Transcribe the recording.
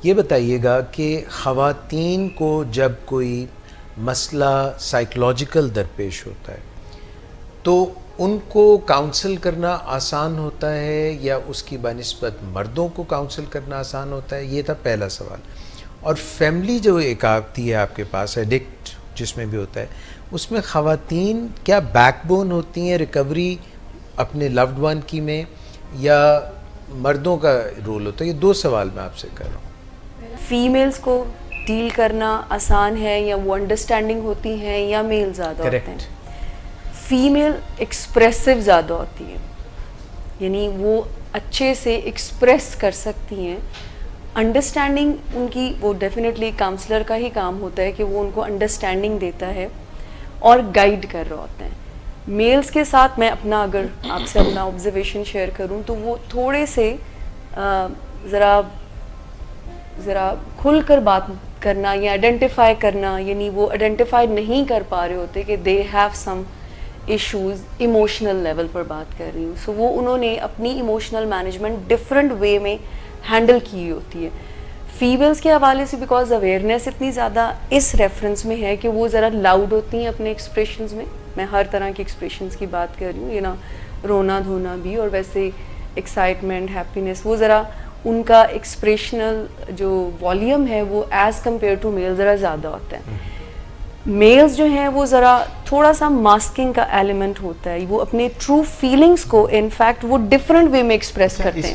یہ بتائیے گا کہ خواتین کو جب کوئی مسئلہ سائیکلوجیکل درپیش ہوتا ہے تو ان کو کاؤنسل کرنا آسان ہوتا ہے یا اس کی بنسبت مردوں کو کاؤنسل کرنا آسان ہوتا ہے؟ یہ تھا پہلا سوال. اور فیملی جو ایک آتی ہے آپ کے پاس ایڈکٹ جس میں بھی ہوتا ہے، اس میں خواتین کیا بیک بون ہوتی ہیں ریکوری اپنے لوڈ ون کی میں، یا مردوں کا رول ہوتا ہے؟ یہ دو سوال میں آپ سے کر رہا ہوں. فیمیلز کو ڈیل کرنا آسان ہے یا وہ انڈرسٹینڈنگ ہوتی ہیں یا میل زیادہ ہوتے ہیں؟ فیمیل ایکسپریسو زیادہ ہوتی ہیں، یعنی وہ اچھے سے ایکسپریس کر سکتی ہیں. انڈرسٹینڈنگ ان کی وہ ڈیفینیٹلی کاؤنسلر کا ہی کام ہوتا ہے کہ وہ ان کو انڈرسٹینڈنگ دیتا ہے اور گائیڈ کر رہا ہوتا ہے. میلز کے ساتھ میں اپنا اگر آپ سے اپنا آبزرویشن شیئر کروں تو وہ تھوڑے سے ذرا کھل کر بات کرنا یا آئیڈینٹیفائی کرنا، یعنی وہ آئیڈینٹیفائی نہیں کر پا رہے ہوتے کہ they have some issues emotional level پر بات کر رہی ہوں. سو وہ انہوں نے اپنی ایموشنل مینجمنٹ ڈفرینٹ وے میں ہینڈل کی ہوتی ہے. فیمیلز کے حوالے سے بیکاز اویئرنیس اتنی زیادہ اس ریفرنس میں ہے کہ وہ ذرا لاؤڈ ہوتی ہیں اپنے ایکسپریشنز میں. میں ہر طرح کے ایکسپریشنز کی بات کر رہی ہوں، یہ نا رونا دھونا بھی، اور ویسے ایکسائٹمنٹ ہیپینس، وہ ذرا ان کا ایکسپریشنل جو والیوم ہے وہ ایز کمپیئر ٹو میل ذرا زیادہ ہوتا ہے. میلز جو ہیں وہ ذرا تھوڑا سا ماسکنگ کا ایلیمنٹ ہوتا ہے، وہ اپنے ٹرو فیلنگس کو انفیکٹ وہ ڈفرینٹ وے میں ایکسپریس کرتے ہیں.